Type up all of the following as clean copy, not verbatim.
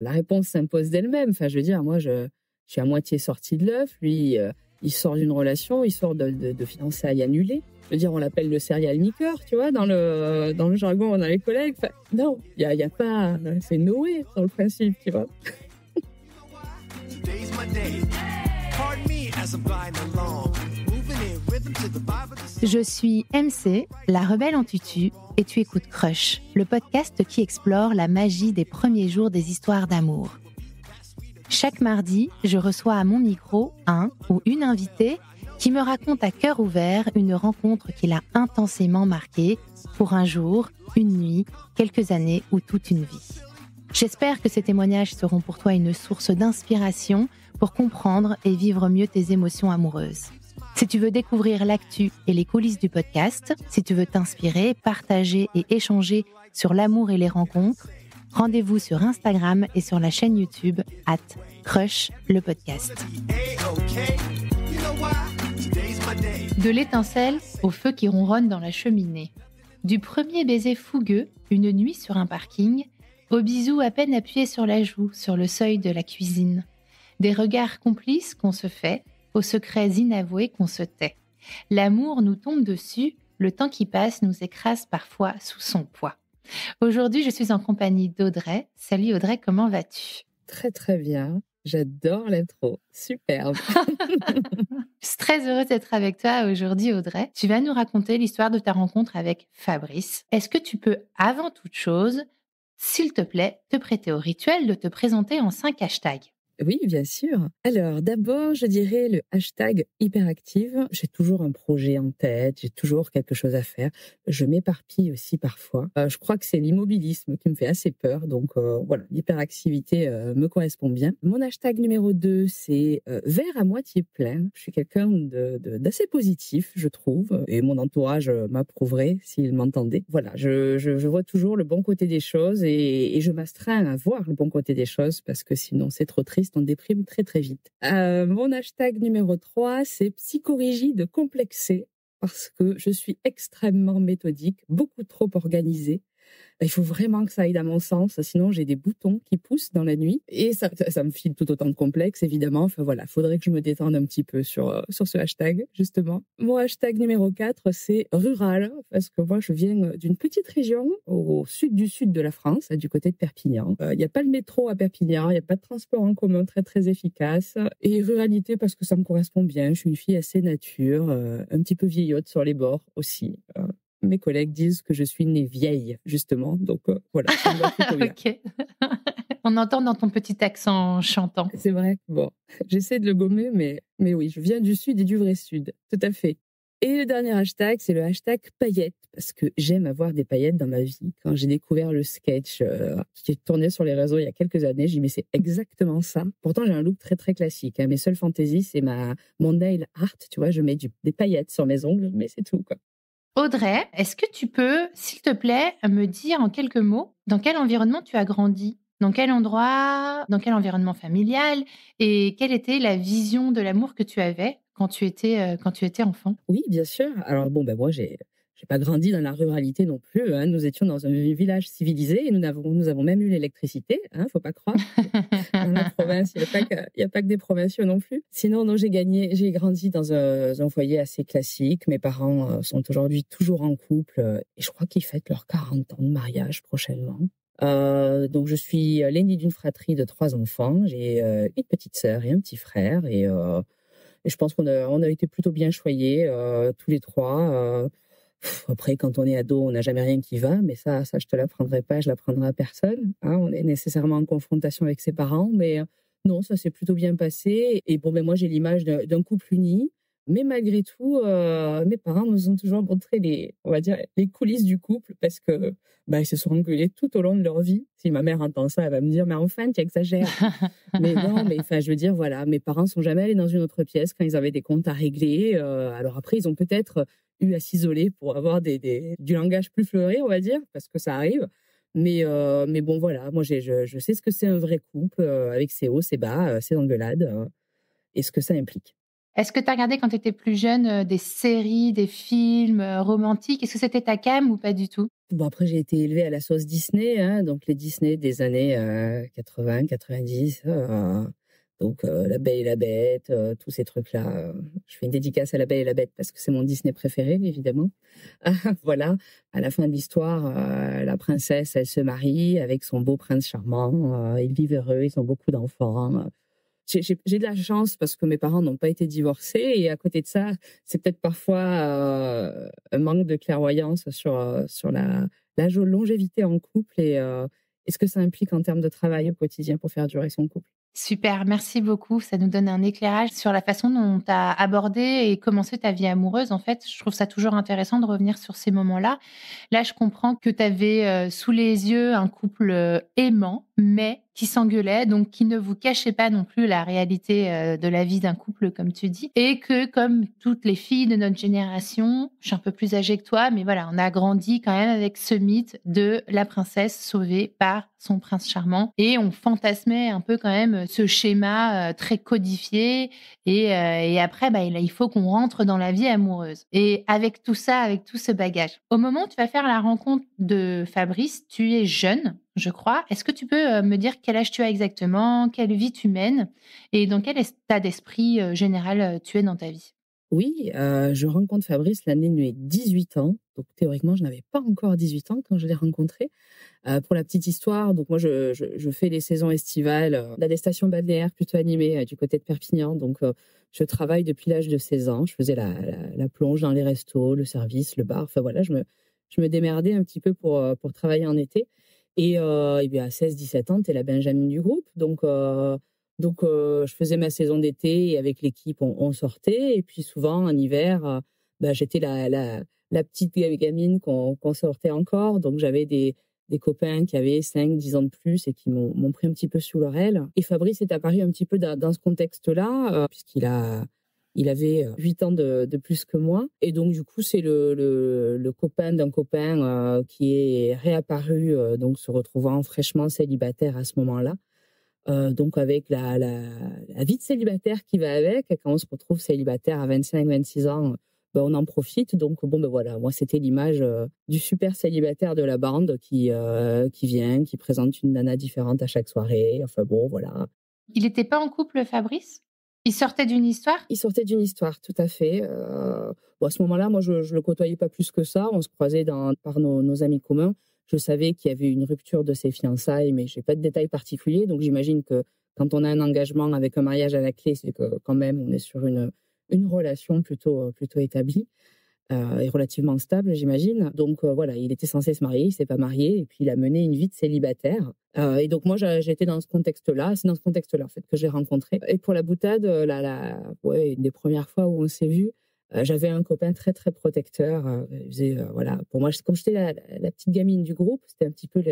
La réponse s'impose d'elle-même. Enfin, je veux dire, moi, je suis à moitié sortie de l'œuf. Lui, il sort d'une relation, il sort de fiançailles annulées. Je veux dire, on l'appelle le serial niqueur, tu vois, dans le jargon, on a les collègues. Enfin, non, il y a pas... C'est Noé, dans le principe, tu vois. Je suis MC, la rebelle en tutu, et tu écoutes Crush, le podcast qui explore la magie des premiers jours des histoires d'amour. Chaque mardi, je reçois à mon micro un ou une invitée qui me raconte à cœur ouvert une rencontre qui l'a intensément marquée pour un jour, une nuit, quelques années ou toute une vie. J'espère que ces témoignages seront pour toi une source d'inspiration pour comprendre et vivre mieux tes émotions amoureuses. Si tu veux découvrir l'actu et les coulisses du podcast, si tu veux t'inspirer, partager et échanger sur l'amour et les rencontres, rendez-vous sur Instagram et sur la chaîne YouTube @Crush le podcast. De l'étincelle au feu qui ronronne dans la cheminée. Du premier baiser fougueux, une nuit sur un parking, au bisou à peine appuyé sur la joue, sur le seuil de la cuisine. Des regards complices qu'on se fait, aux secrets inavoués qu'on se tait. L'amour nous tombe dessus, le temps qui passe nous écrase parfois sous son poids. Aujourd'hui, je suis en compagnie d'Audrey. Salut Audrey, comment vas-tu ? Très très bien, j'adore l'intro, superbe. Je suis très heureuse d'être avec toi aujourd'hui Audrey. Tu vas nous raconter l'histoire de ta rencontre avec Fabrice. Est-ce que tu peux, avant toute chose, s'il te plaît, te prêter au rituel de te présenter en 5 hashtags ? Oui, bien sûr. Alors, d'abord, je dirais le hashtag hyperactive. J'ai toujours un projet en tête, j'ai toujours quelque chose à faire. Je m'éparpille aussi parfois. Je crois que c'est l'immobilisme qui me fait assez peur. Donc, voilà, l'hyperactivité me correspond bien. Mon hashtag numéro 2, c'est verre à moitié plein. Je suis quelqu'un d'assez positif, je trouve. Et mon entourage m'approuverait s'il m'entendait. Voilà, je vois toujours le bon côté des choses et je m'astreins à voir le bon côté des choses parce que sinon, c'est trop triste. On déprime très très vite. Mon hashtag numéro 3, c'est psychorigide complexé, parce que je suis extrêmement méthodique, beaucoup trop organisée. Il faut vraiment que ça aille dans mon sens, sinon j'ai des boutons qui poussent dans la nuit et ça me file tout autant de complexes, évidemment. Enfin voilà, faudrait que je me détende un petit peu sur ce hashtag, justement. Mon hashtag numéro 4, c'est rural, parce que moi je viens d'une petite région au sud du sud de la France, du côté de Perpignan. Il n'y a pas le métro à Perpignan, il n'y a pas de transport en commun très très efficace. Et ruralité parce que ça me correspond bien, je suis une fille assez nature, un petit peu vieillotte sur les bords aussi. Mes collègues disent que je suis née vieille, justement. Donc, voilà, ça me va plutôt bien. Ok. On entend dans ton petit accent chantant. C'est vrai. Bon, j'essaie de le gommer, mais oui, je viens du sud et du vrai sud. Tout à fait. Et le dernier hashtag, c'est le hashtag paillettes, parce que j'aime avoir des paillettes dans ma vie. Quand j'ai découvert le sketch qui est tourné sur les réseaux il y a quelques années, j'ai dit, mais c'est exactement ça. Pourtant, j'ai un look très, très classique. Mes seules fantaisies, c'est mon nail art. Tu vois, je mets des paillettes sur mes ongles, mais c'est tout, quoi. Audrey, est-ce que tu peux, s'il te plaît, me dire en quelques mots dans quel environnement tu as grandi ? Dans quel endroit ? Dans quel environnement familial ? Et quelle était la vision de l'amour que tu avais quand tu étais enfant ? Oui, bien sûr. Alors bon, moi, j'ai pas grandi dans la ruralité non plus. Nous étions dans un village civilisé et nous avons même eu l'électricité. Faut pas croire. Dans la province, il y a pas que des provinciaux non plus. Sinon, non, j'ai grandi dans un foyer assez classique. Mes parents sont aujourd'hui toujours en couple et je crois qu'ils fêtent leurs 40 ans de mariage prochainement. Donc, je suis l'aînée d'une fratrie de 3 enfants. J'ai une petite sœur et un petit frère et je pense qu'on a été plutôt bien choyés, tous les 3. Après, quand on est ado, on n'a jamais rien qui va, mais ça, je te l'apprendrai pas, je l'apprendrai à personne. On est nécessairement en confrontation avec ses parents, mais non, ça s'est plutôt bien passé. Et bon, moi, j'ai l'image d'un couple uni, mais malgré tout, mes parents nous ont toujours montré on va dire, les coulisses du couple, parce que ils se sont engueulés tout au long de leur vie. Si ma mère entend ça, elle va me dire, mais enfin, tu exagères. Mais non, je veux dire, voilà, mes parents sont jamais allés dans une autre pièce quand ils avaient des comptes à régler. Alors après, ils ont peut-être eu à s'isoler pour avoir du langage plus fleuri, on va dire, parce que ça arrive. Mais bon, voilà, moi, je sais ce que c'est un vrai couple, avec ses hauts, ses bas, ses engueulades, et ce que ça implique. Est-ce que tu as regardé quand tu étais plus jeune des séries, des films romantiques ? Est-ce que c'était ta came ou pas du tout ? Bon, après, j'ai été élevée à la sauce Disney, hein, donc les Disney des années 80, 90. Donc, La Belle et la Bête, tous ces trucs-là. Je fais une dédicace à La Belle et la Bête parce que c'est mon Disney préféré, évidemment. Voilà, à la fin de l'histoire, la princesse, elle se marie avec son beau prince charmant. Ils vivent heureux, ils ont beaucoup d'enfants. J'ai de la chance parce que mes parents n'ont pas été divorcés et à côté de ça, c'est peut-être parfois un manque de clairvoyance sur la longévité en couple et ce que ça implique en termes de travail au quotidien pour faire durer son couple. Super, merci beaucoup. Ça nous donne un éclairage sur la façon dont tu as abordé et commencé ta vie amoureuse. En fait, je trouve ça toujours intéressant de revenir sur ces moments-là. Là, je comprends que tu avais sous les yeux un couple aimant, mais qui s'engueulait, donc qui ne vous cachait pas non plus la réalité de la vie d'un couple, comme tu dis. Et que, comme toutes les filles de notre génération, je suis un peu plus âgée que toi, mais voilà, on a grandi quand même avec ce mythe de la princesse sauvée par son prince charmant. Et on fantasmait un peu quand même ce schéma très codifié. Et après, il faut qu'on rentre dans la vie amoureuse. Et avec tout ça, avec tout ce bagage, au moment où tu vas faire la rencontre de Fabrice, tu es jeune, je crois. Est-ce que tu peux me dire quel âge tu as exactement, quelle vie tu mènes et dans quel état d'esprit général tu es dans ta vie? Oui, je rencontre Fabrice l'année de mes 18 ans. Donc théoriquement, je n'avais pas encore 18 ans quand je l'ai rencontré. Pour la petite histoire, donc moi je fais les saisons estivales dans des stations balnéaires plutôt animées du côté de Perpignan. Donc je travaille depuis l'âge de 16 ans. Je faisais la plonge dans les restos, le service, le bar. Enfin voilà, je me démerdais un petit peu pour travailler en été. Et bien à 16-17 ans, tu es la Benjamine du groupe. Donc, je faisais ma saison d'été et avec l'équipe, on sortait. Et puis souvent, en hiver, j'étais la petite gamine qu'on sortait encore. Donc, j'avais des copains qui avaient 5-10 ans de plus et qui m'ont pris un petit peu sous leur aile. Et Fabrice est apparu un petit peu dans ce contexte-là, il avait 8 ans de plus que moi. Et donc, du coup, c'est le copain d'un copain qui est réapparu, donc se retrouvant fraîchement célibataire à ce moment-là. Donc avec la vie de célibataire qui va avec, quand on se retrouve célibataire à 25-26 ans, on en profite. Donc voilà, moi c'était l'image du super célibataire de la bande qui vient, qui présente une nana différente à chaque soirée. Enfin bon, voilà. Il n'était pas en couple, Fabrice? Il sortait d'une histoire? Il sortait d'une histoire, tout à fait. À ce moment-là, moi je le côtoyais pas plus que ça. On se croisait par nos amis communs. Je savais qu'il y avait une rupture de ses fiançailles, mais je n'ai pas de détails particuliers. Donc, j'imagine que quand on a un engagement avec un mariage à la clé, c'est que quand même, on est sur une relation plutôt établie et relativement stable, j'imagine. Donc, voilà, il était censé se marier, il ne s'est pas marié, et puis il a mené une vie de célibataire. Et donc, moi, j'étais dans ce contexte-là. C'est dans ce contexte-là, en fait, que j'ai rencontré. Et pour la boutade, une des premières fois où on s'est vus, j'avais un copain très, très protecteur. Voilà, pour moi, comme j'étais la petite gamine du groupe, c'était un petit peu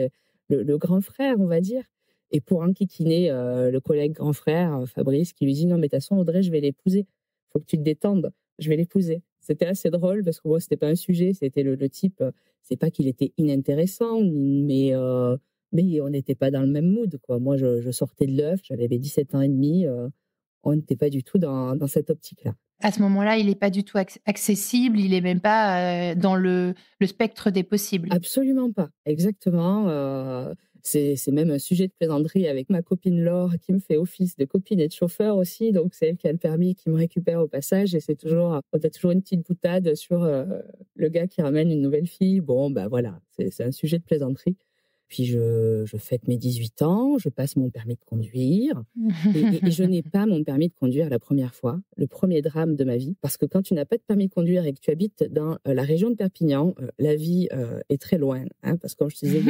le grand frère, on va dire. Et pour enquiquiner le collègue grand frère, Fabrice, qui lui dit « Non, mais de toute façon, Audrey, je vais l'épouser. Il faut que tu te détendes. Je vais l'épouser. » C'était assez drôle parce que moi, c'était pas un sujet. C'était le type, c'est pas qu'il était inintéressant, mais on n'était pas dans le même mood, quoi. Moi, je sortais de l'œuf, j'avais 17 ans et demi. On n'était pas du tout dans cette optique-là. À ce moment-là, il n'est pas du tout accessible, il n'est même pas dans le spectre des possibles. Absolument pas, exactement. C'est même un sujet de plaisanterie avec ma copine Laure qui me fait office de copine et de chauffeur aussi. Donc, c'est elle qui a le permis, qui me récupère au passage. Et on a toujours une petite boutade sur le gars qui ramène une nouvelle fille. Bon, voilà, c'est un sujet de plaisanterie. Puis je fête mes 18 ans, je passe mon permis de conduire et je n'ai pas mon permis de conduire la première fois, le premier drame de ma vie. Parce que quand tu n'as pas de permis de conduire et que tu habites dans la région de Perpignan, la vie est très loin. Parce que comme je te disais,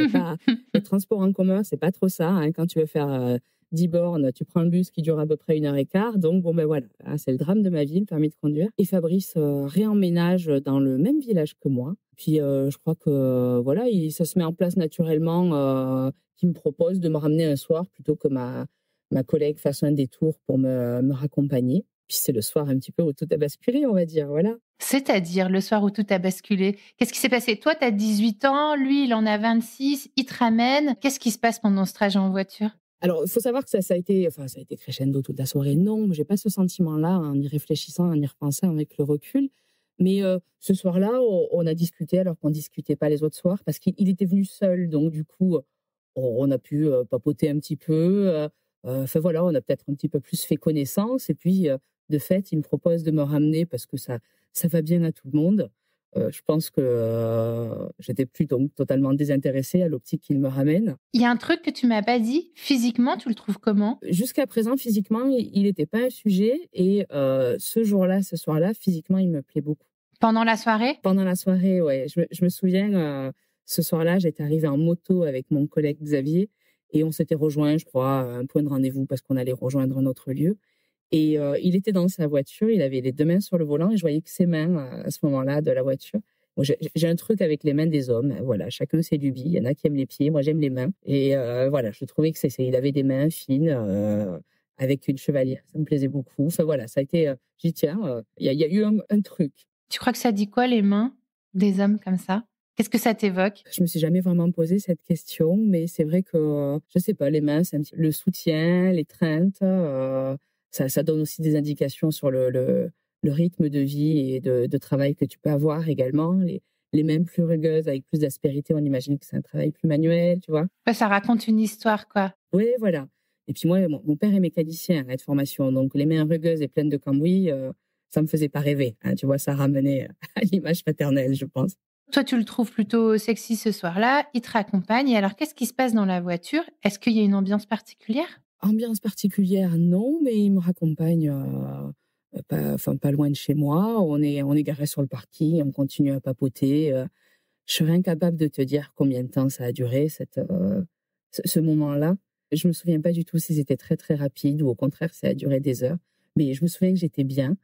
les transports en commun, c'est pas trop ça. Quand tu veux faire 10 bornes, tu prends le bus qui dure à peu près 1h15. Donc voilà, c'est le drame de ma vie, le permis de conduire. Et Fabrice réemménage dans le même village que moi. Puis je crois que voilà, ça se met en place naturellement, qui me propose de me ramener un soir plutôt que ma collègue fasse un détour pour me raccompagner. Puis c'est le soir un petit peu où tout a basculé, on va dire, voilà. C'est-à-dire le soir où tout a basculé. Qu'est-ce qui s'est passé? Toi, tu as 18 ans, lui, il en a 26, il te ramène. Qu'est-ce qui se passe pendant ce trajet en voiture? Alors, il faut savoir que ça a été crescendo toute la soirée. Non, j'ai pas ce sentiment-là en y réfléchissant, en y repensant avec le recul. Mais ce soir-là, on a discuté alors qu'on discutait pas les autres soirs parce qu'il était venu seul. Donc du coup, on a pu papoter un petit peu. Enfin voilà, on a peut-être un petit peu plus fait connaissance. Et puis, de fait, il me propose de me ramener parce que ça va bien à tout le monde. Je pense que j'étais plus donc totalement désintéressée à l'optique qu'il me ramène. Il y a un truc que tu m'as pas dit. Physiquement, tu le trouves comment? Jusqu'à présent, physiquement, il n'était pas un sujet. Et ce soir-là, physiquement, il me plaît beaucoup. Pendant la soirée? Pendant la soirée, ouais. Je me souviens, ce soir-là, j'étais arrivée en moto avec mon collègue Xavier et on s'était rejoints, je crois, à un point de rendez-vous parce qu'on allait rejoindre un autre lieu. Et il était dans sa voiture, il avait les 2 mains sur le volant et je voyais que ses mains, à ce moment-là, de la voiture. Moi, j'ai un truc avec les mains des hommes, voilà, chacun ses lubies. Il y en a qui aiment les pieds, moi j'aime les mains. Et voilà, je trouvais que il avait des mains fines, avec une chevalière, ça me plaisait beaucoup. Enfin voilà, ça a été, j'ai dit tiens, il y a eu un truc. Tu crois que ça dit quoi, les mains des hommes comme ça? Qu'est-ce que ça t'évoque? Je me suis jamais vraiment posé cette question, mais c'est vrai que, je sais pas, les mains, c'est un petit le soutien, l'étreinte, ça donne aussi des indications sur le rythme de vie et de travail que tu peux avoir également. Les mains plus rugueuses, avec plus d'aspérité, on imagine que c'est un travail plus manuel, tu vois? Ouais, ça raconte une histoire, quoi. Oui, voilà. Et puis moi, mon père est mécanicien de formation, donc les mains rugueuses et pleines de cambouis, ça me faisait pas rêver, hein, tu vois? Ça ramenait à l'image paternelle, je pense. Toi, tu le trouves plutôt sexy ce soir-là, il te raccompagne. Et alors, qu'est-ce qui se passe dans la voiture? Est-ce qu'il y a une ambiance particulière? Ambiance particulière, non, mais il me raccompagne, pas loin de chez moi. On est garés sur le parking, on continue à papoter. Je serais incapable de te dire combien de temps ça a duré, ce moment-là. Je me souviens pas du tout si c'était très, très rapide ou au contraire, ça a duré des heures. Mais je me souviens que j'étais bien.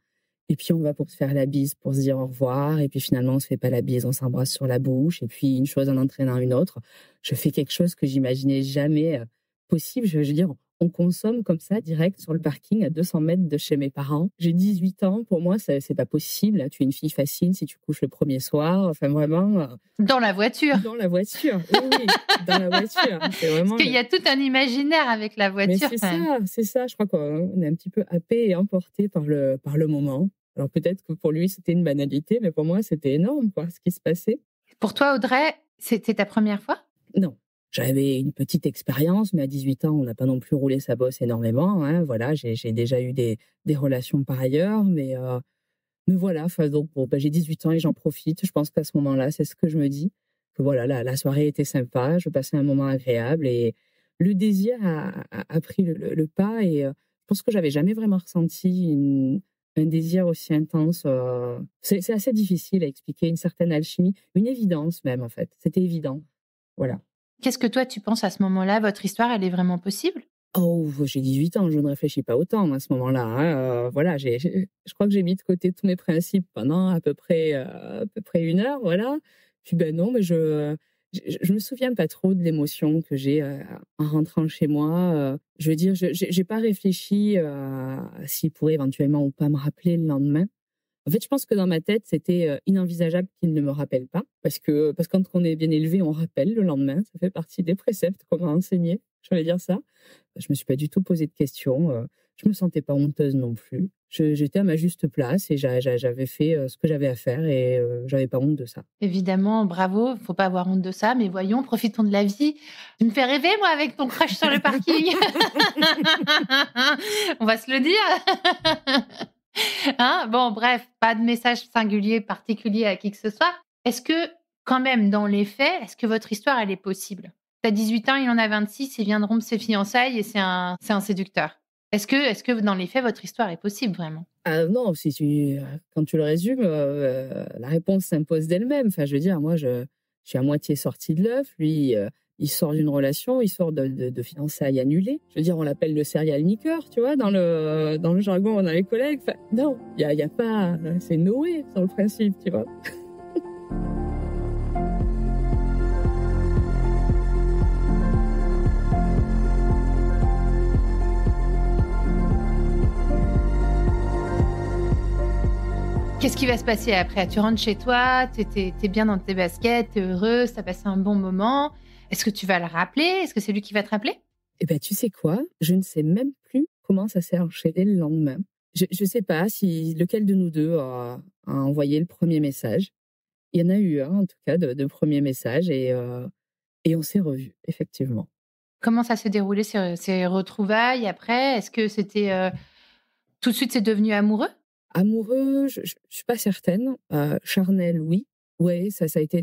Et puis, on va pour se faire la bise, pour se dire au revoir. Et puis, finalement, on se fait pas la bise, on s'embrasse sur la bouche. Et puis, une chose en entraînant une autre. Je fais quelque chose que j'imaginais jamais possible. Je veux dire, on consomme comme ça, direct, sur le parking, à 200 mètres de chez mes parents. J'ai 18 ans. Pour moi, c'est pas possible. Tu es une fille facile si tu couches le premier soir. Enfin, vraiment. Dans la voiture? Dans la voiture. Oui, dans la voiture. C'est vraiment. Parce qu'il y a tout un imaginaire avec la voiture. Mais c'est ça. Je crois qu'on est un petit peu happé et emporté par le moment. Alors peut-être que pour lui, c'était une banalité, mais pour moi, c'était énorme, quoi, ce qui se passait. Pour toi, Audrey, c'était ta première fois? Non. J'avais une petite expérience, mais à 18 ans, on n'a pas non plus roulé sa bosse énormément. Hein. Voilà, j'ai déjà eu des relations par ailleurs, mais voilà. Donc, bon, j'ai 18 ans et j'en profite. Je pense qu'à ce moment-là, c'est ce que je me dis. Que voilà, la soirée était sympa, je passais un moment agréable et le désir a pris le pas. Et je pense que j'avais jamais vraiment ressenti un désir aussi intense. C'est assez difficile à expliquer, une certaine alchimie, une évidence même en fait. C'était évident. Voilà. Qu'est-ce que toi, tu penses à ce moment-là? Votre histoire, elle est vraiment possible? Oh, j'ai 18 ans, je ne réfléchis pas autant à ce moment-là. Hein. Voilà, je crois que j'ai mis de côté tous mes principes pendant à peu près 1 heure, voilà. Puis ben non, mais je me souviens pas trop de l'émotion que j'ai en rentrant chez moi. Je veux dire, j'ai pas réfléchi à s'il pourrait éventuellement ou pas me rappeler le lendemain. En fait, je pense que dans ma tête, c'était inenvisageable qu'il ne me rappelle pas, parce que quand on est bien élevé, on rappelle le lendemain. Ça fait partie des préceptes qu'on m'a enseignés. Je vais dire ça. Je me suis pas du tout posé de questions. Je me sentais pas honteuse non plus. J'étais à ma juste place et j'avais fait ce que j'avais à faire et j'avais pas honte de ça. Évidemment, bravo. Faut pas avoir honte de ça, mais voyons, profitons de la vie. Tu me fais rêver, moi, avec ton crush sur le parking. On va se le dire. Hein, bon, bref, pas de message singulier, particulier à qui que ce soit. Est-ce que, quand même, dans les faits, est-ce que votre histoire, elle est possible? T'as 18 ans, il en a 26, il vient de rompre ses fiançailles et c'est un séducteur. Est-ce que, dans les faits, votre histoire est possible, vraiment? Non, quand tu le résumes, la réponse s'impose d'elle-même. Enfin, je veux dire, moi, je suis à moitié sortie de l'œuf. Lui, il sort d'une relation, il sort de fiançailles annulées. Je veux dire, on l'appelle le serial niqueur, tu vois, dans le jargon, on a les collègues. Enfin, non, il y a pas, c'est Noé sur le principe, tu vois. Qu'est-ce qui va se passer après? Tu rentres chez toi, t'es bien dans tes baskets, t'es heureuse, t'as passé un bon moment. Est-ce que tu vas le rappeler? Est-ce que c'est lui qui va te rappeler? Eh ben, tu sais quoi? Je ne sais même plus comment ça s'est enchaîné le lendemain. Je sais pas si lequel de nous deux a a envoyé le premier message. Il y en a eu un, en tout cas, de premier message et on s'est revus, effectivement. Comment ça s'est déroulé ces retrouvailles après? Est-ce que c'était, tout de suite c'est devenu amoureux? Amoureux, je suis pas certaine. Charnel, oui. Ouais, ça a été,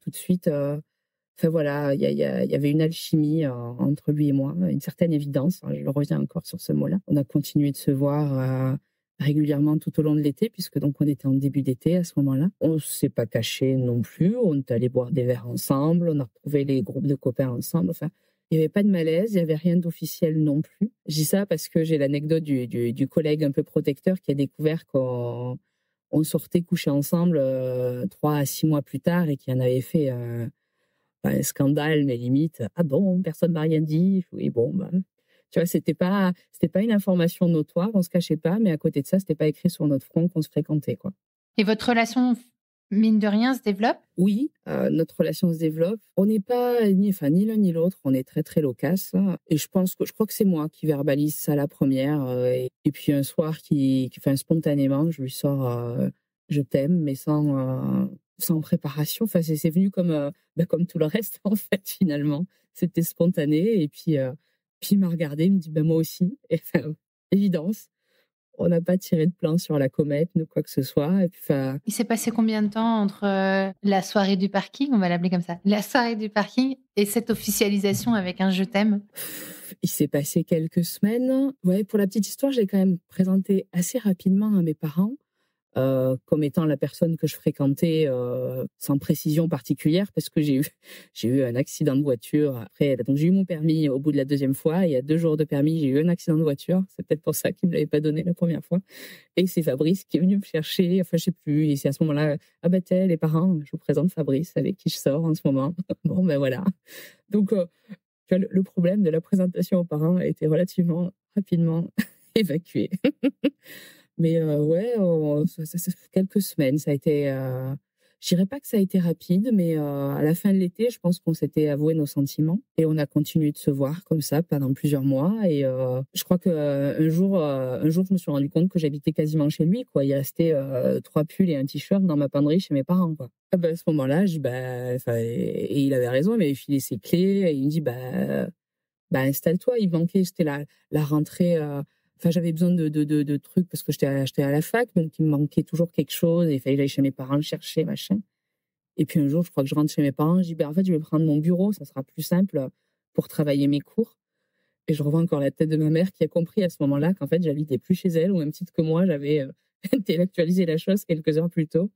tout de suite, enfin voilà, il y avait une alchimie, entre lui et moi, une certaine évidence, hein, je reviens encore sur ce mot-là. On a continué de se voir, régulièrement tout au long de l'été puisque donc on était en début d'été à ce moment-là. On s'est pas cachés non plus, on est allés boire des verres ensemble, on a retrouvé les groupes de copains ensemble, enfin, il y avait pas de malaise, il y avait rien d'officiel non plus. Je dis ça parce que j'ai l'anecdote du collègue un peu protecteur qui a découvert qu'on sortait coucher ensemble, 3 à 6 mois plus tard et qui en avait fait, pas un scandale, mais limite: «Ah bon, personne m'a rien dit?» Oui, bon, bah, tu vois, c'était pas une information notoire, on se cachait pas, mais à côté de ça, c'était pas écrit sur notre front qu'on se fréquentait, quoi. Et votre relation, mine de rien, se développe? Oui, notre relation se développe. On n'est pas ni l'un ni l'autre, on est très, très loquaces, hein, et je crois que c'est moi qui verbalise ça la première, et puis un soir enfin, spontanément, je lui sors, «Je t'aime», mais sans préparation. Enfin, c'est venu comme, comme tout le reste, en fait, finalement. C'était spontané et puis il m'a regardé, il me dit: «Ben, moi aussi», et enfin, évidence. On n'a pas tiré de plan sur la comète ni quoi que ce soit et puis enfin. Il s'est passé combien de temps entre, la soirée du parking, on va l'appeler comme ça, la soirée du parking et cette officialisation avec un «je t'aime»? Il s'est passé quelques semaines. Ouais, pour la petite histoire, je l'ai quand même présenté assez rapidement à mes parents, comme étant la personne que je fréquentais, sans précision particulière parce que j'ai eu un accident de voiture après, donc j'ai eu mon permis au bout de la deuxième fois. Il y a 2 jours de permis, j'ai eu un accident de voiture. C'est peut-être pour ça qu'il me l'avait pas donné la première fois et c'est Fabrice qui est venu me chercher, enfin je sais plus, et c'est à ce moment-là: «Ah bah tiens les parents, je vous présente Fabrice avec qui je sors en ce moment». Bon ben voilà. Donc tu vois, le problème de la présentation aux parents a été relativement rapidement évacué. Mais ouais, ça fait quelques semaines, ça a été, je dirais pas que ça a été rapide, mais à la fin de l'été, je pense qu'on s'était avoué nos sentiments et on a continué de se voir comme ça pendant plusieurs mois et je crois un jour, je me suis rendu compte que j'habitais quasiment chez lui, quoi. Il restait, 3 pulls et un t-shirt dans ma penderie chez mes parents, quoi. Ah bah, à ce moment-là, je dis: «Bah» enfin et il avait raison, il m'avait filé ses clés et il me dit: «Bah, installe-toi». Il manquait, c'était la rentrée, enfin, j'avais besoin de trucs parce que j'étais à la fac, donc il me manquait toujours quelque chose et il fallait que j'aille chez mes parents le chercher, machin. Et puis un jour, je crois que je rentre chez mes parents, je dis: «Ben, en fait, je vais prendre mon bureau, ça sera plus simple, pour travailler mes cours». Et je revois encore la tête de ma mère qui a compris à ce moment-là qu'en fait, j'habitais plus chez elle, au même titre que moi, j'avais, intellectualisé la chose quelques heures plus tôt.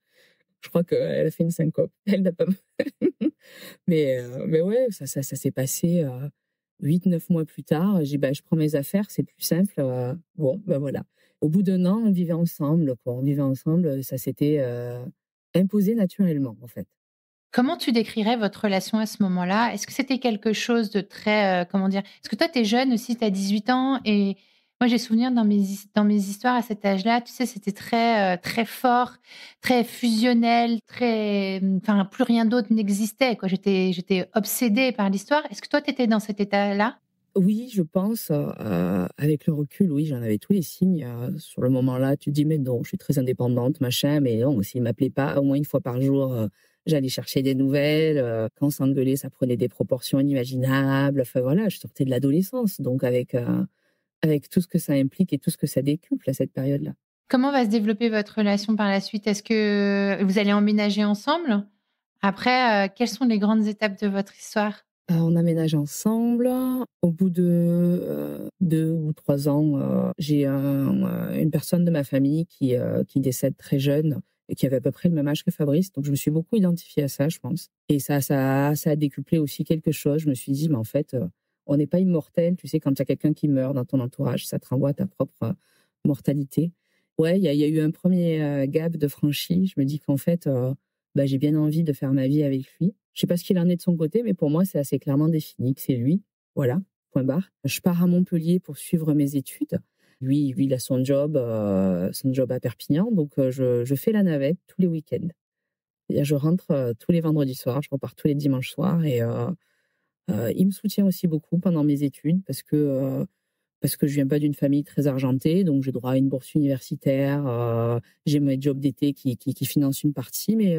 Je crois qu'elle a fait une syncope. Elle n'a pas mais ouais, ça s'est passé, 8-9 mois plus tard. J'ai dit: «Bah, je prends mes affaires, c'est plus simple», bon, bah, voilà. Au bout d'1 an, on vivait ensemble, quoi. On vivait ensemble, ça s'était, imposé naturellement, en fait. Comment tu décrirais votre relation à ce moment-là? Est-ce que c'était quelque chose de très, comment dire? Parce que toi, tu es jeune aussi, tu as 18 ans et moi, j'ai souvenir dans mes histoires à cet âge-là, tu sais, c'était très, très fort, très fusionnel, très, enfin, plus rien d'autre n'existait, quoi. J'étais obsédée par l'histoire. Est-ce que toi, tu étais dans cet état-là? Oui, je pense, avec le recul, oui, j'en avais tous les signes, sur le moment-là. Tu te dis: «Mais non, je suis très indépendante, machin», mais non, s'il m'appelait pas au moins une fois par jour, j'allais chercher des nouvelles, quand on s'engueulait, ça prenait des proportions inimaginables. Enfin voilà, je sortais de l'adolescence, donc avec tout ce que ça implique et tout ce que ça décuple à cette période-là. Comment va se développer votre relation par la suite? Est-ce que vous allez emménager ensemble? Après, quelles sont les grandes étapes de votre histoire? On aménage ensemble. Au bout de, 2 ou 3 ans, une personne de ma famille qui décède très jeune et qui avait à peu près le même âge que Fabrice, donc je me suis beaucoup identifiée à ça, je pense, et ça a décuplé aussi quelque chose. Je me suis dit: «Mais en fait, on n'est pas immortel». Tu sais, quand tu as quelqu'un qui meurt dans ton entourage, ça te renvoie à ta propre, mortalité. Ouais, il y a eu un premier gap de franchi. Je me dis qu'en fait, bah, j'ai bien envie de faire ma vie avec lui. Je sais pas ce qu'il en est de son côté, mais pour moi, c'est assez clairement défini que c'est lui. Voilà, point barre. Je pars à Montpellier pour suivre mes études. Lui, il a son job à Perpignan, donc je fais la navette tous les week-ends. C'est-à-dire je rentre, tous les vendredis soirs, je repars tous les dimanches soirs et il me soutient aussi beaucoup pendant mes études parce que, parce que je viens pas d'une famille très argentée, donc j'ai droit à une bourse universitaire, j'ai mes jobs d'été qui financent une partie, mais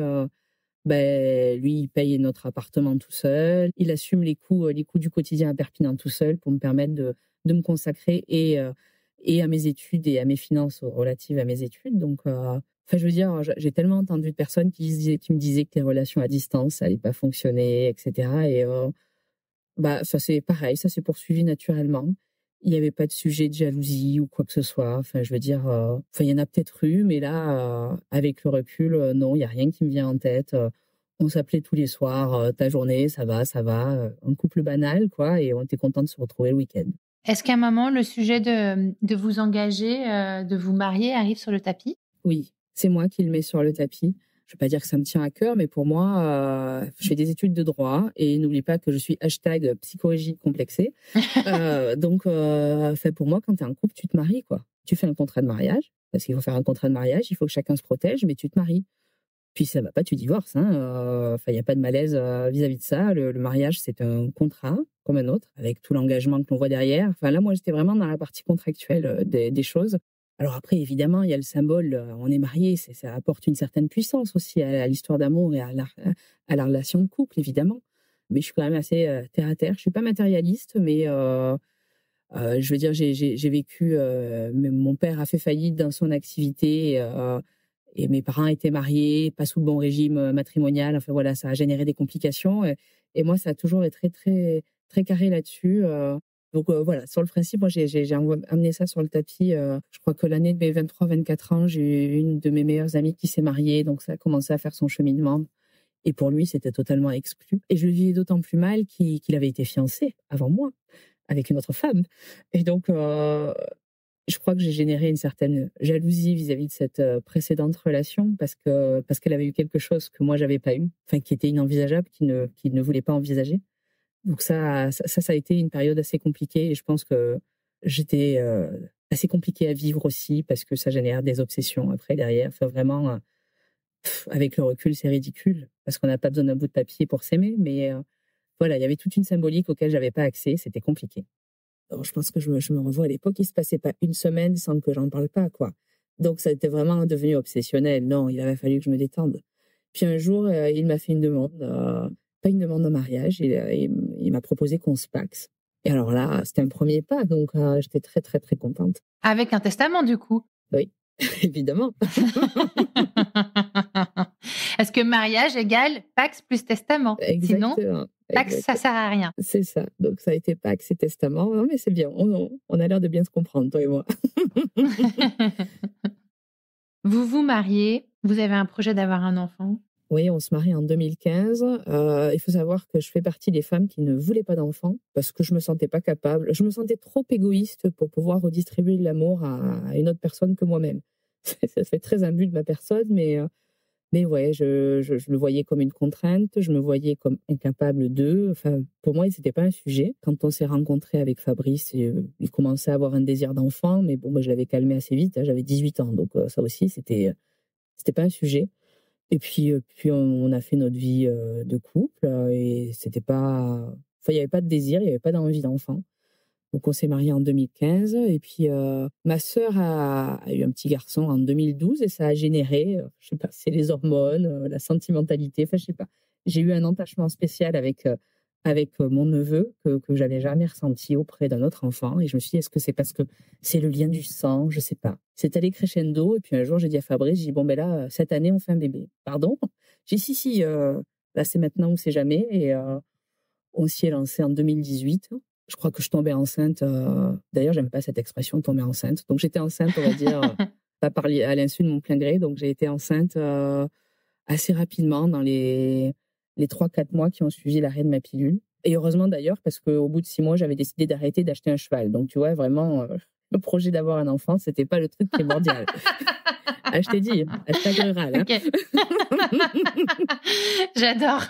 lui, il paye notre appartement tout seul. Il assume les coûts du quotidien à Perpignan tout seul pour me permettre de me consacrer et à mes études et à mes finances relatives à mes études. Donc, je veux dire, j'ai tellement entendu de personnes qui me disaient que les relations à distance, ça allait pas fonctionner, etc. Et ça c'est pareil, ça s'est poursuivi naturellement. Il n'y avait pas de sujet de jalousie ou quoi que ce soit. Enfin, je veux dire, il y en a peut-être eu, mais là, avec le recul, non, il y a rien qui me vient en tête. On s'appelait tous les soirs, ta journée, ça va, un couple banal, quoi, et on était contents de se retrouver le week-end. Est-ce qu'à un moment, le sujet de vous engager, de vous marier arrive sur le tapis? Oui, c'est moi qui le mets sur le tapis. Je ne vais pas dire que ça me tient à cœur, mais pour moi, je fais des études de droit et n'oublie pas que je suis #psychorigide complexée. Donc, pour moi, quand tu es en couple, tu te maries, quoi. Tu fais un contrat de mariage, parce qu'il faut faire un contrat de mariage, il faut que chacun se protège, mais tu te maries. Puis ça va pas, tu divorces, hein. Il y a pas de malaise vis-à-vis de ça. Le mariage, c'est un contrat comme un autre, avec tout l'engagement que l'on voit derrière. Enfin, là, moi, j'étais vraiment dans la partie contractuelle des choses. Alors après, évidemment, il y a le symbole, on est marié, ça apporte une certaine puissance aussi à l'histoire d'amour et à la relation de couple, évidemment. Mais je suis quand même assez terre à terre. Je suis pas matérialiste, mais je veux dire, j'ai vécu. Mon père a fait faillite dans son activité et mes parents étaient mariés, pas sous le bon régime matrimonial. Enfin voilà, ça a généré des complications. Et moi, ça a toujours été très très très carré là-dessus. Donc voilà, sur le principe, moi j'ai amené ça sur le tapis. Je crois que l'année de mes 23-24 ans, j'ai eu une de mes meilleures amies qui s'est mariée, donc ça a commencé à faire son cheminement. Et pour lui, c'était totalement exclu. Et je le vivais d'autant plus mal qu'il avait été fiancé avant moi, avec une autre femme. Et donc, je crois que j'ai généré une certaine jalousie vis-à-vis de cette précédente relation parce qu'elle avait eu quelque chose que moi j'avais pas eu, enfin qui était inenvisageable, qu'il ne voulait pas envisager. Donc ça a été une période assez compliquée et je pense que j'étais assez compliquée à vivre aussi parce que ça génère des obsessions après derrière. Enfin vraiment, avec le recul, c'est ridicule parce qu'on n'a pas besoin d'un bout de papier pour s'aimer, mais voilà, il y avait toute une symbolique auquel j'avais pas accès, c'était compliqué. Alors, je pense que je me revois à l'époque, il se passait pas une semaine sans que j'en parle pas, quoi. Donc ça était vraiment devenu obsessionnel. Non, il avait fallu que je me détende. Puis un jour, il m'a fait une demande, pas une demande en mariage, il m'a proposé qu'on se paxe. Et alors là, c'était un premier pas, donc j'étais très, très, très contente. Avec un testament, du coup? Oui, évidemment. Est-ce que mariage égale Pax plus testament? Exactement. Sinon, Pax, ça sert à rien. C'est ça. Donc ça a été Pax et testament. Non, mais c'est bien. On a l'air de bien se comprendre, toi et moi. Vous vous mariez, vous avez un projet d'avoir un enfant? Oui, on se marie en 2015. Il faut savoir que je fais partie des femmes qui ne voulaient pas d'enfants parce que je me sentais pas capable. Je me sentais trop égoïste pour pouvoir redistribuer de l'amour à une autre personne que moi-même. Ça fait très imbu de ma personne, mais ouais, je le voyais comme une contrainte. Je me voyais comme incapable d'eux. Enfin, pour moi, c'était pas un sujet. Quand on s'est rencontrés avec Fabrice, il commençait à avoir un désir d'enfant, mais bon, moi, je l'avais calmé assez vite. Hein, j'avais 18 ans, donc ça aussi, c'était pas un sujet. Et puis on a fait notre vie de couple et c'était pas, enfin il y avait pas de désir, il y avait pas d'envie d'enfant. Donc on s'est mariés en 2015 et puis ma sœur a eu un petit garçon en 2012 et ça a généré, je sais pas, c'est les hormones, la sentimentalité, enfin je sais pas. J'ai eu un attachement spécial avec mon neveu que j'avais jamais ressenti auprès d'un autre enfant et je me suis dit est-ce que c'est parce que c'est le lien du sang, je sais pas. C'est allé crescendo et puis un jour j'ai dit à Fabrice, j'ai dit bon ben là cette année on fait un bébé. Pardon? J'ai dit si là c'est maintenant ou c'est jamais et on s'y est lancé en 2018. Je crois que je tombais enceinte. D'ailleurs, j'aime pas cette expression, tomber enceinte. Donc, j'étais enceinte, on va dire, pas à l'insu de mon plein gré. Donc, j'ai été enceinte assez rapidement dans les 3-4 mois qui ont suivi l'arrêt de ma pilule. Et heureusement d'ailleurs, parce qu'au bout de 6 mois, j'avais décidé d'arrêter d'acheter un cheval. Donc, tu vois, vraiment, le projet d'avoir un enfant, c'était pas le truc primordial. Ah, je t'ai dit, hashtag rural. Hein. Okay. J'adore.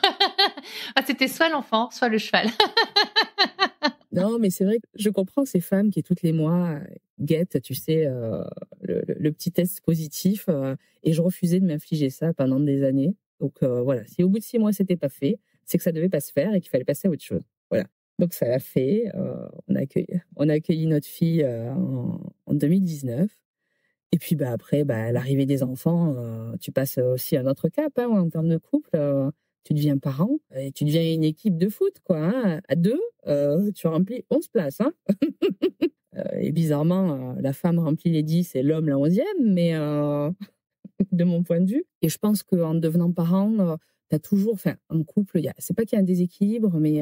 Ah, c'était soit l'enfant, soit le cheval. Non, mais c'est vrai que je comprends ces femmes qui, toutes les mois, guettent, tu sais, le petit test positif. Et je refusais de m'infliger ça pendant des années. Donc voilà, si au bout de 6 mois, c'était pas fait, c'est que ça devait pas se faire et qu'il fallait passer à autre chose. Voilà. Donc ça l'a fait, on a accueilli notre fille, en 2019 et puis, bah, après, bah, l'arrivée des enfants, tu passes aussi à un autre cap, hein, en termes de couple, tu deviens parent et tu deviens une équipe de foot, quoi, hein. À 2, tu remplis 11 places, hein. Et bizarrement, la femme remplit les 10 et l'homme la 11e, mais de mon point de vue. Et je pense qu'en devenant parent, tu as toujours, enfin, en couple, c'est pas qu'il y a un déséquilibre, mais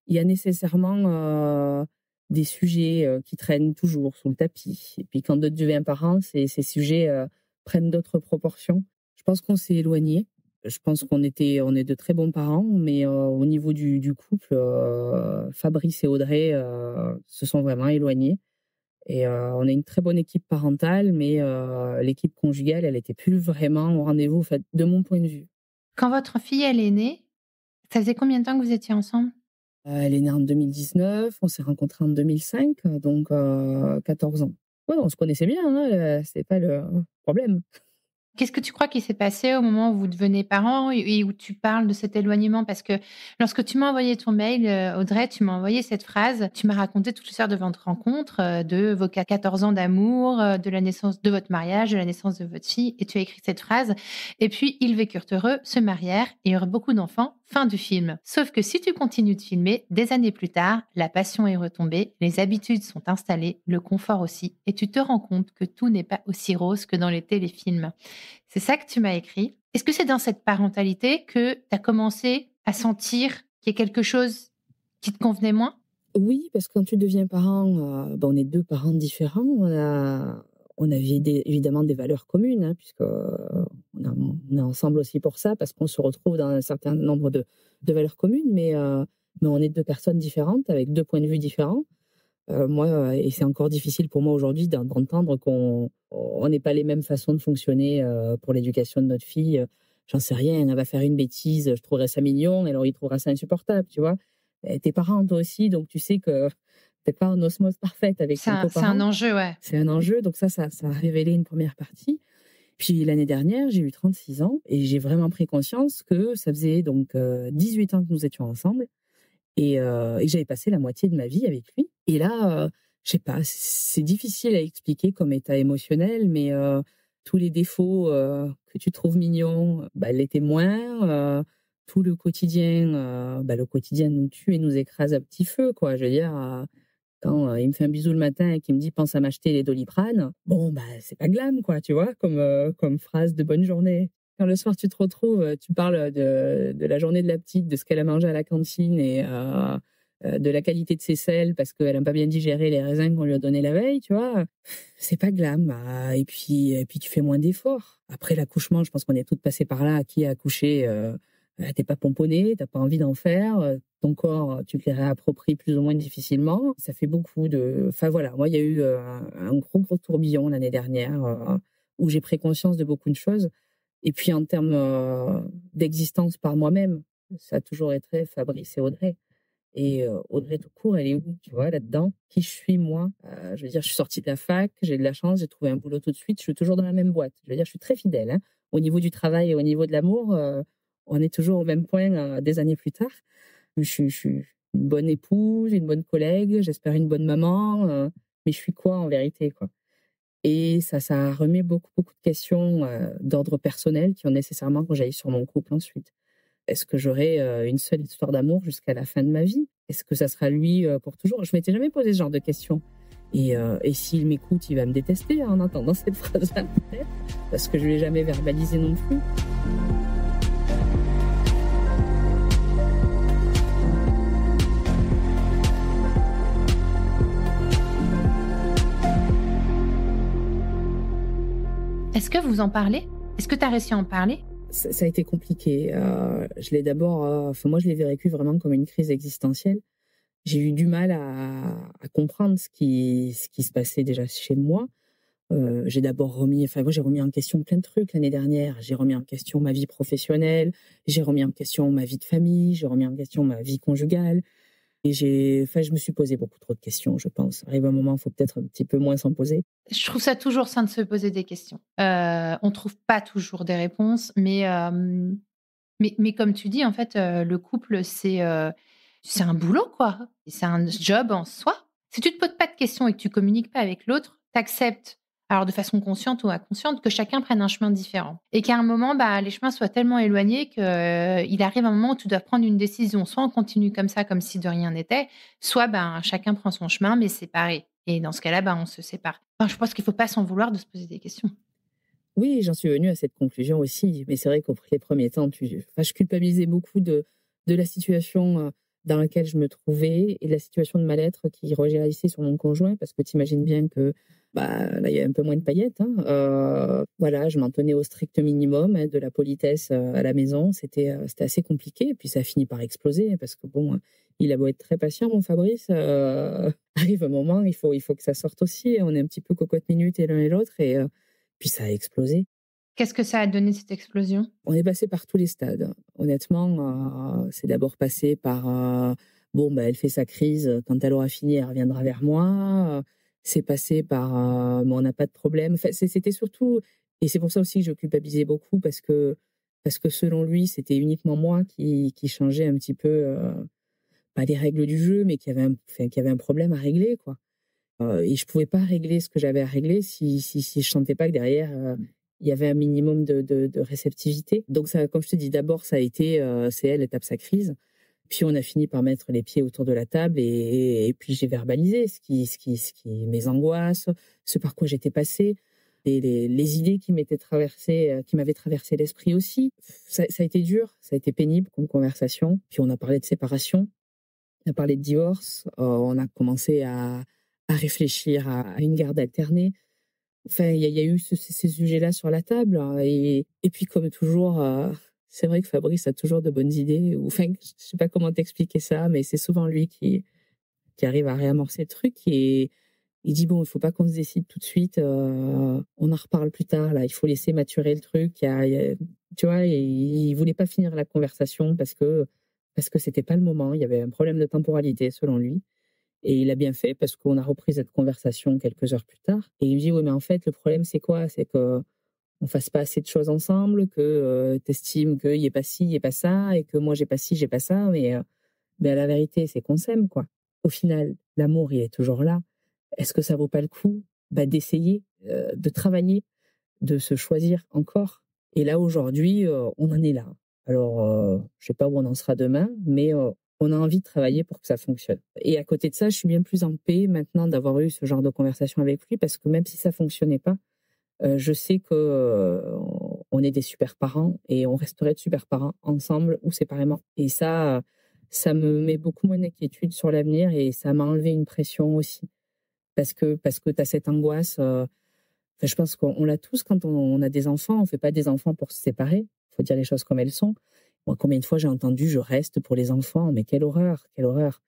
il y a nécessairement des sujets qui traînent toujours sous le tapis. Et puis quand tu deviens parent, ces sujets prennent d'autres proportions. Je pense qu'on s'est éloignés. Je pense on est de très bons parents, mais au niveau du couple, Fabrice et Audrey se sont vraiment éloignés. Et on a une très bonne équipe parentale, mais l'équipe conjugale, elle était plus vraiment au rendez-vous, en fait, de mon point de vue. Quand votre fille, elle est née, ça faisait combien de temps que vous étiez ensemble? Elle est née en 2019, on s'est rencontrés en 2005, donc 14 ans. Ouais, on se connaissait bien, hein, c'est pas le problème. Qu'est-ce que tu crois qui s'est passé au moment où vous devenez parents et où tu parles de cet éloignement? Parce que lorsque tu m'as envoyé ton mail, Audrey, tu m'as envoyé cette phrase. Tu m'as raconté toute l'histoire de votre rencontre, de vos 14 ans d'amour, de la naissance de votre mariage, de la naissance de votre fille et tu as écrit cette phrase: «Et puis ils vécurent heureux, se marièrent et eurent beaucoup d'enfants». Fin du film. Sauf que si tu continues de filmer, des années plus tard, la passion est retombée, les habitudes sont installées, le confort aussi et tu te rends compte que tout n'est pas aussi rose que dans les téléfilms. C'est ça que tu m'as écrit. Est-ce que c'est dans cette parentalité que tu as commencé à sentir qu'il y a quelque chose qui te convenait moins? Oui, parce que quand tu deviens parent, bah, on est 2 parents différents, on avait évidemment des valeurs communes, hein, puisque, on est ensemble aussi pour ça, parce qu'on se retrouve dans un certain nombre de valeurs communes, mais on est 2 personnes différentes avec 2 points de vue différents. Moi, et c'est encore difficile pour moi aujourd'hui d'entendre qu'on n'ait pas les mêmes façons de fonctionner, pour l'éducation de notre fille. J'en sais rien, elle va faire une bêtise, je trouverais ça mignon, alors il trouvera ça insupportable, tu vois? Et tu es parent toi aussi, donc tu sais que tu pas en osmose parfaite avec C'est ton un coparent. enjeu, ouais. C'est un enjeu, donc ça a révélé une première partie. Puis l'année dernière, j'ai eu 36 ans et j'ai vraiment pris conscience que ça faisait donc 18 ans que nous étions ensemble et que j'avais passé la moitié de ma vie avec lui. Et là, je sais pas, c'est difficile à expliquer comme état émotionnel, mais tous les défauts que tu trouves mignons, bah, l'étaient moins. Tout le quotidien nous tue et nous écrase à petit feu, quoi. Je veux dire, quand il me fait un bisou le matin et qu'il me dit: «Pense à m'acheter les Doliprane», bon, bah, c'est pas glam, quoi, tu vois? Comme phrase de bonne journée. Quand le soir tu te retrouves, tu parles de la journée de la petite, de ce qu'elle a mangé à la cantine et de la qualité de ses selles parce qu'elle a pas bien digéré les raisins qu'on lui a donnés la veille, tu vois? C'est pas glam, et puis tu fais moins d'efforts. Après l'accouchement, je pense qu'on est toutes passées par là. Qui a accouché, tu pas pomponné, tu pas envie d'en faire, ton corps, tu te les réappropries plus ou moins difficilement. Ça fait beaucoup enfin voilà, moi il y a eu, un gros, gros tourbillon l'année dernière, où j'ai pris conscience de beaucoup de choses. Et puis en termes, d'existence par moi-même, ça a toujours été Fabrice et Audrey. Et Audrey tout court, elle est où, tu vois, là-dedans? Qui je suis moi? Je veux dire, je suis sortie de la fac, j'ai de la chance, j'ai trouvé un boulot tout de suite, je suis toujours dans la même boîte. Je veux dire, je suis très fidèle, hein. Au niveau du travail et au niveau de l'amour, on est toujours au même point, des années plus tard. Je suis une bonne épouse, une bonne collègue, j'espère une bonne maman, mais je suis quoi en vérité, quoi? Et ça remet beaucoup, beaucoup de questions, d'ordre personnel qui ont nécessairement rejailli sur mon couple ensuite. Est-ce que j'aurai, une seule histoire d'amour jusqu'à la fin de ma vie? Est-ce que ça sera lui, pour toujours? Je m'étais jamais posé ce genre de questions et s'il m'écoute, il va me détester en entendant cette phrase-là peut-être, parce que je l'ai jamais verbalisé non plus. Est-ce que vous en parlez? Est-ce que tu as réussi à en parler? Ça a été compliqué, je l'ai d'abord, enfin moi je l'ai vécu vraiment comme une crise existentielle. J'ai eu du mal à comprendre ce qui se passait déjà chez moi. J'ai d'abord j'ai remis en question plein de trucs l'année dernière. J'ai remis en question ma vie professionnelle, j'ai remis en question ma vie de famille, j'ai remis en question ma vie conjugale et je me suis posé beaucoup trop de questions, je pense. Arrive un moment, il faut peut-être un petit peu moins s'en poser. Je trouve ça toujours sain de se poser des questions. On trouve pas toujours des réponses, mais comme tu dis, en fait, le couple, c'est un boulot, quoi. C'est un job en soi. Si tu te poses pas de questions et que tu communiques pas avec l'autre, t'acceptes, alors de façon consciente ou inconsciente, que chacun prenne un chemin différent. Et qu'à un moment, les chemins soient tellement éloignés qu'il arrive un moment où tu dois prendre une décision. Soit on continue comme ça, comme si de rien n'était, soit chacun prend son chemin, mais séparé. Et dans ce cas-là, on se sépare. Enfin, je pense qu'il faut pas s'en vouloir de se poser des questions. Oui, j'en suis venue à cette conclusion aussi. Mais c'est vrai qu'au les premiers temps, je culpabilisais beaucoup de la situation dans laquelle je me trouvais et de la situation de mal-être qui rejaillissait sur mon conjoint, parce que tu imagines bien que là, il y a un peu moins de paillettes. Hein. Voilà, je m'en tenais au strict minimum, hein, de la politesse à la maison. C'était assez compliqué. Et puis ça a fini par exploser, parce que bon, il a beau être très patient, mon Fabrice, arrive un moment, il faut que ça sorte aussi. On est un petit peu cocotte-minute et l'un et l'autre. Et puis ça a explosé. Qu'est-ce que ça a donné, cette explosion? On est passé par tous les stades. Honnêtement, c'est d'abord passé par elle fait sa crise, quand elle aura fini, elle reviendra vers moi. C'est passé par mais on n'a pas de problème. Enfin, c'était surtout, et c'est pour ça aussi que je culpabilisais beaucoup, parce que selon lui, c'était uniquement moi qui changeais un petit peu, pas les règles du jeu, mais qui avait un problème à régler, quoi. Et je pouvais pas régler ce que j'avais à régler si je sentais pas que derrière, il y avait un minimum de réceptivité. Donc ça, comme je te dis, d'abord ça a été, c'est elle tape sa crise. Puis on a fini par mettre les pieds autour de la table, et puis j'ai verbalisé mes angoisses, ce par quoi j'étais passée, les idées qui m'étaient traversées, qui m'avaient traversé l'esprit aussi. Ça a été dur, ça a été pénible comme conversation. Puis on a parlé de séparation, on a parlé de divorce, on a commencé à réfléchir à une garde alternée. Enfin, il y a eu ces sujets-là sur la table, hein. Et puis comme toujours, c'est vrai que Fabrice a toujours de bonnes idées. Ou enfin, je sais pas comment t'expliquer ça, mais c'est souvent lui qui arrive à réamorcer le truc, et il dit: «Bon, il faut pas qu'on se décide tout de suite, on en reparle plus tard là, il faut laisser maturer le truc». Tu vois? Et il voulait pas finir la conversation parce que c'était pas le moment. Il y avait un problème de temporalité selon lui. Et il a bien fait, parce qu'on a repris cette conversation quelques heures plus tard. Et il me dit: «Oui, mais en fait, le problème, c'est quoi? C'est qu'on fasse pas assez de choses ensemble, que tu estimes qu'il y ait pas ci, il y ait pas ça, et que moi, j'ai pas ci, j'ai pas ça. Mais la vérité, c'est qu'on s'aime, quoi. Au final, l'amour, il est toujours là. Est-ce que ça vaut pas le coup, d'essayer, de travailler, de se choisir encore?» Et là, aujourd'hui, on en est là. Alors, je sais pas où on en sera demain, mais on a envie de travailler pour que ça fonctionne. Et à côté de ça, je suis bien plus en paix maintenant d'avoir eu ce genre de conversation avec lui, parce que même si ça fonctionnait pas, je sais que, on est des super parents, et on resterait de super parents ensemble ou séparément. Et ça me met beaucoup moins d'inquiétude sur l'avenir, et ça m'a enlevé une pression aussi. Parce que tu as cette angoisse, enfin, je pense qu'on l'a tous quand on a des enfants. On fait pas des enfants pour se séparer. Il faut dire les choses comme elles sont. Moi, combien de fois j'ai entendu: «Je reste pour les enfants». Mais quelle horreur, quelle horreur.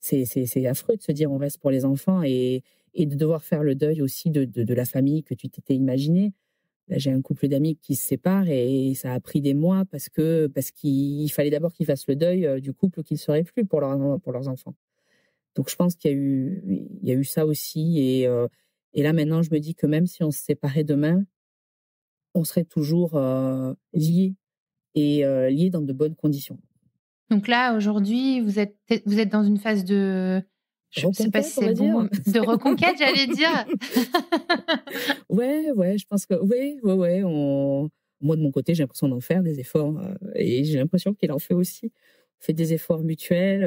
C'est affreux de se dire: «On reste pour les enfants», et de devoir faire le deuil aussi de la famille que tu t'étais imaginée. Là, j'ai un couple d'amis qui se séparent, et ça a pris des mois, parce qu'il fallait d'abord qu'ils fassent le deuil, du couple qui ne serait plus pour leurs enfants. Donc je pense qu'il y a eu ça aussi, et là maintenant je me dis que même si on se séparait demain, on serait toujours, liés, et liés dans de bonnes conditions. Donc là, aujourd'hui, vous êtes dans une phase de, je ne sais pas si Reconquête, on c'est va le bon dire? mot, de reconquête, j'allais dire. Ouais, je pense que oui, ouais, moi de mon côté, j'ai l'impression d'en faire des efforts, et j'ai l'impression qu'il en fait aussi. On fait des efforts mutuels,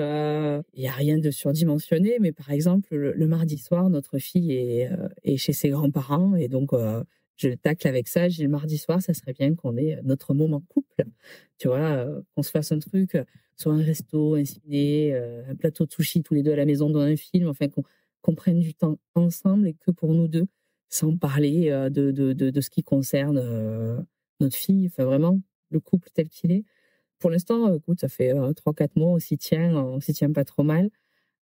il y a rien de surdimensionné, mais par exemple, le mardi soir, notre fille est chez ses grands-parents, et donc je le tacle avec ça. Je dis: «Le mardi soir, ça serait bien qu'on ait notre moment couple». Tu vois? Qu'on se fasse un truc, soit un resto, un ciné, un plateau de sushi tous les 2 à la maison, dans un film, enfin qu'on prenne du temps ensemble, et que pour nous 2, sans parler, de ce qui concerne, notre fille, enfin vraiment le couple tel qu'il est. Pour l'instant, écoute, ça fait, 3-4 mois, on s'y tient pas trop mal.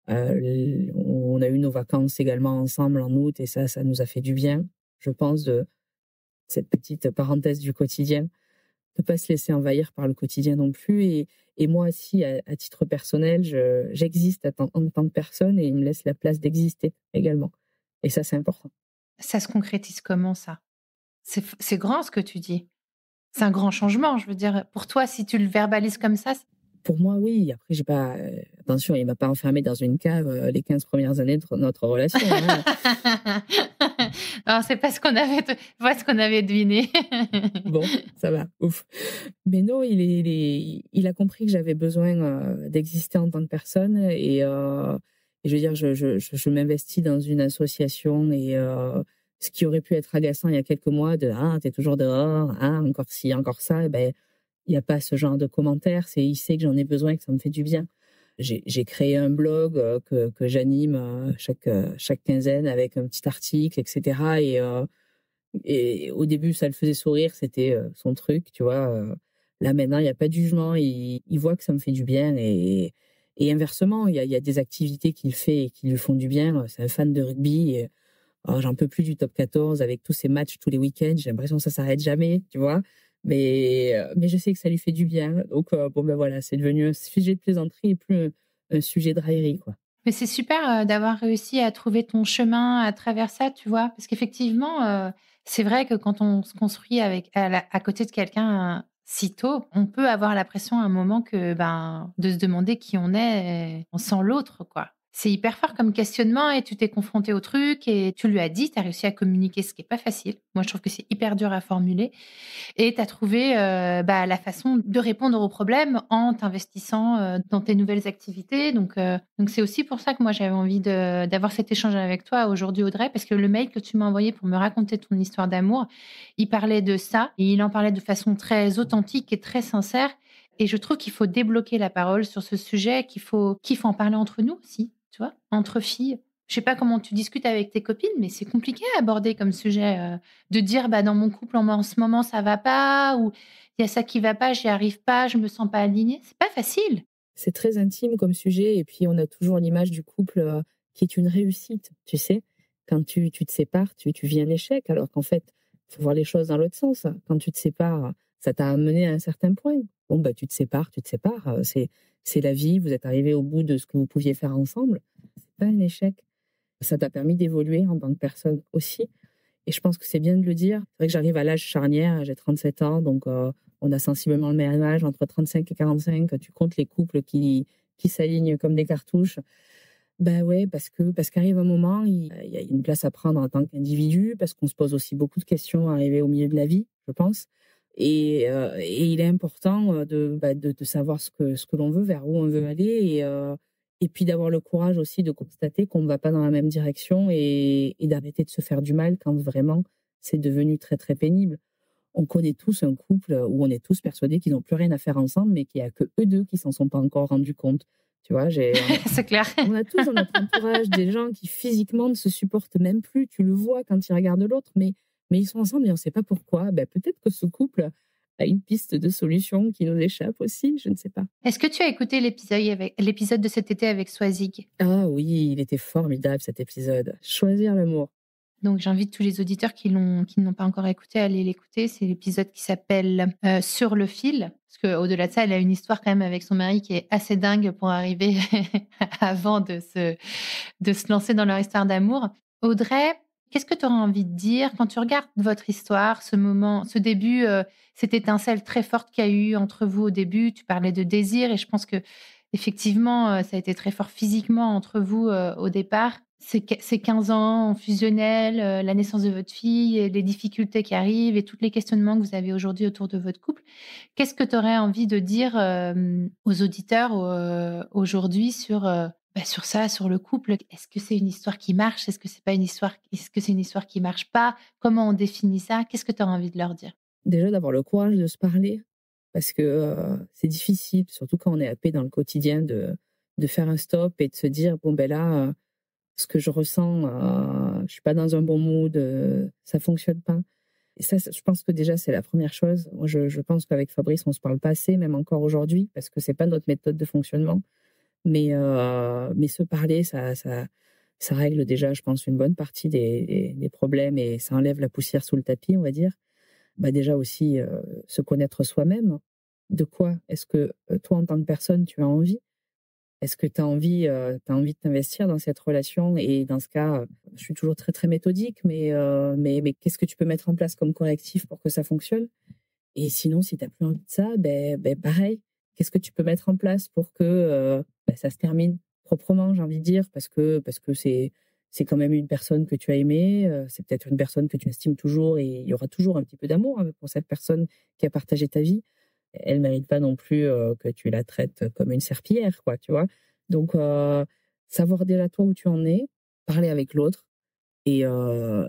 On a eu nos vacances également ensemble en août, et ça nous a fait du bien, je pense, de cette petite parenthèse du quotidien, de pas se laisser envahir par le quotidien non plus. Et moi aussi, à titre personnel, j'existe en tant que personne, et il me laisse la place d'exister également, et ça, c'est important. Ça se concrétise comment, ça? C'est grand ce que tu dis. C'est un grand changement, je veux dire. Pour toi, si tu le verbalises comme ça, Pour moi, oui. Après, j'ai pas, attention, il m'a pas enfermé dans une cave, les 15 premières années de notre relation, hein. Non, c'est pas ce qu'on avait deviné. Bon, ça va, ouf. Mais non, il a compris que j'avais besoin, d'exister en tant que personne et je veux dire, je m'investis dans une association et ce qui aurait pu être agaçant il y a quelques mois de: «Ah, tu es toujours dehors, ah, encore ci, encore ça», et beh, il y a pas ce genre de commentaires. Il sait que j'en ai besoin et que ça me fait du bien. J'ai créé un blog, que j'anime, chaque quinzaine avec un petit article et cetera et au début, ça le faisait sourire, c'était, son truc, tu vois? Là, maintenant, il y a pas de jugement. Il voit que ça me fait du bien et inversement, il y a des activités qu'il fait et qui lui font du bien. C'est un fan de rugby et j'en peux plus du top 14 avec tous ces matchs tous les week-ends. J'ai l'impression que ça s'arrête jamais, tu vois? Mais je sais que ça lui fait du bien. Donc bon, ben, voilà, c'est devenu un sujet de plaisanterie et plus un sujet de raillerie, quoi. Mais c'est super, d'avoir réussi à trouver ton chemin à travers ça, tu vois? Parce qu'effectivement, c'est vrai que quand on se construit à côté de quelqu'un, si tôt, on peut avoir l'impression à un moment que, ben, de se demander qui on est, sans l'autre, quoi. C'est hyper fort comme questionnement et tu t'es confronté au truc et tu lui as dit, tu as réussi à communiquer, ce qui est pas facile. Moi, je trouve que c'est hyper dur à formuler. Et tu as trouvé, bah, la façon de répondre aux problèmes en t'investissant, dans tes nouvelles activités. Donc c'est aussi pour ça que moi j'avais envie d'avoir cet échange avec toi aujourd'hui, Audrey, parce que le mail que tu m'as envoyé pour me raconter ton histoire d'amour, il parlait de ça et il en parlait de façon très authentique et très sincère et je trouve qu'il faut débloquer la parole sur ce sujet, qu'il faut en parler entre nous aussi, tu vois? Entre filles. Je sais pas comment tu discutes avec tes copines, mais c'est compliqué à aborder comme sujet, de dire: «Bah, dans mon couple, en ce moment, ça va pas» ou «Il y a ça qui va pas, j'y arrive pas, je me sens pas alignée». C'est pas facile. C'est très intime comme sujet et puis on a toujours l'image du couple, qui est une réussite, tu sais? Quand tu te sépares, tu vis un échec alors qu'en fait, il faut voir les choses dans l'autre sens. Quand tu te sépares, ça t'a amené à un certain point. Bon, bah, tu te sépares, c'est la vie, vous êtes arrivés au bout de ce que vous pouviez faire ensemble. C'est pas un échec. Ça t'a permis d'évoluer en tant que personne aussi et je pense que c'est bien de le dire. C'est vrai que j'arrive à l'âge charnière, j'ai 37 ans, donc on a sensiblement le même âge, entre 35 et 45. Tu comptes les couples qui s'alignent comme des cartouches. Ben ouais, parce qu'arrive un moment, il y a une place à prendre en tant qu'individu, parce qu'on se pose aussi beaucoup de questions arrivées au milieu de la vie, je pense. Et il est important de savoir ce que l'on veut, vers où on veut aller, et puis d'avoir le courage aussi de constater qu'on ne va pas dans la même direction et d'arrêter de se faire du mal quand vraiment c'est devenu très très pénible. On connaît tous un couple où on est tous persuadés qu'ils n'ont plus rien à faire ensemble, mais qu'il y a que eux 2 qui s'en sont pas encore rendus compte. Tu vois? C'est clair. On a tous dans notre entourage des gens qui physiquement ne se supportent même plus. Tu le vois quand ils regardent l'autre, mais ils sont ensemble et on ne sait pas pourquoi. Ben, peut-être que ce couple a une piste de solution qui nous échappe aussi, je ne sais pas. Est-ce que tu as écouté l'épisode de cet été avec Swazig? Ah oui, il était formidable cet épisode. Choisir l'amour. Donc j'invite tous les auditeurs qui ne l'ont pas encore écouté à aller l'écouter. C'est l'épisode qui s'appelle, «Sur le fil». Parce qu'au-delà de ça, elle a une histoire quand même avec son mari qui est assez dingue pour arriver avant de se lancer dans leur histoire d'amour. Audrey, qu'est-ce que tu aurais envie de dire quand tu regardes votre histoire, ce moment, ce début, cette étincelle très forte qu'il y a eu entre vous au début? Tu parlais de désir et je pense qu'effectivement, ça a été très fort physiquement entre vous, au départ. Ces 15 ans en fusionnel, la naissance de votre fille et les difficultés qui arrivent et tous les questionnements que vous avez aujourd'hui autour de votre couple. Qu'est-ce que tu aurais envie de dire, aux auditeurs, aujourd'hui sur ça, sur le couple? Est-ce que c'est une histoire qui marche? Est-ce que c'est pas une histoire est-ce que c'est une histoire qui marche pas? Comment on définit ça? Qu'est-ce que tu aurais envie de leur dire? Déjà d'avoir le courage de se parler, parce que c'est difficile, surtout quand on est happé dans le quotidien, de faire un stop et de se dire: «Bon, ben là, ce que je ressens, je suis pas dans un bon mood, ça fonctionne pas». Et ça, je pense que déjà, c'est la première chose. Moi, je pense qu'avec Fabrice, on se parle pas assez, même encore aujourd'hui, parce que c'est pas notre méthode de fonctionnement. Mais se parler, ça règle déjà, je pense, une bonne partie des problèmes et ça enlève la poussière sous le tapis, on va dire. Bah, déjà aussi, se connaître soi-même. De quoi est-ce que, toi, en tant que personne, tu as envie? Est-ce que tu as envie de t'investir dans cette relation? Et dans ce cas, je suis toujours très, très méthodique, mais qu'est-ce que tu peux mettre en place comme correctif pour que ça fonctionne? Et sinon, si tu as plus envie de ça, ben pareil, qu'est-ce que tu peux mettre en place pour que ça se termine proprement, j'ai envie de dire, parce que c'est quand même une personne que tu as aimée, c'est peut-être une personne que tu estimes toujours et il y aura toujours un petit peu d'amour pour cette personne qui a partagé ta vie. Elle ne mérite pas non plus que tu la traites comme une serpillière, quoi, tu vois. Donc, savoir déjà toi où tu en es, parler avec l'autre et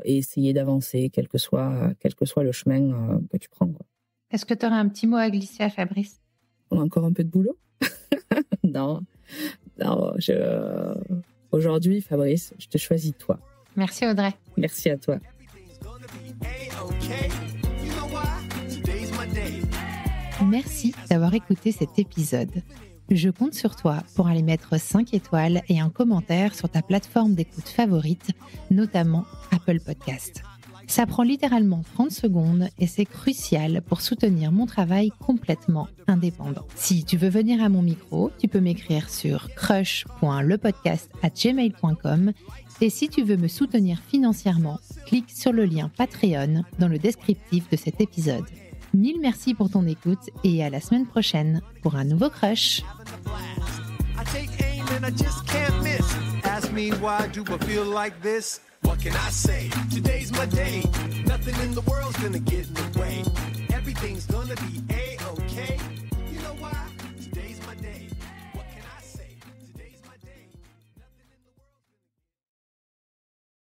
essayer d'avancer, quel que soit le chemin que tu prends, quoi. Est-ce que tu aurais un petit mot à glisser à Fabrice? On a encore un peu de boulot? Non, aujourd'hui, Fabrice, je te choisis toi. Merci Audrey. Merci à toi. Merci d'avoir écouté cet épisode. Je compte sur toi pour aller mettre 5 étoiles et un commentaire sur ta plateforme d'écoute favorite, notamment Apple Podcast. Ça prend littéralement 30 secondes et c'est crucial pour soutenir mon travail complètement indépendant. Si tu veux venir à mon micro, tu peux m'écrire sur crush.lepodcast@gmail.com et si tu veux me soutenir financièrement, clique sur le lien Patreon dans le descriptif de cet épisode. Mille merci pour ton écoute et à la semaine prochaine pour un nouveau Crush. What can I say? Today's my day. Nothing in the world's gonna get in the way. Everything's gonna be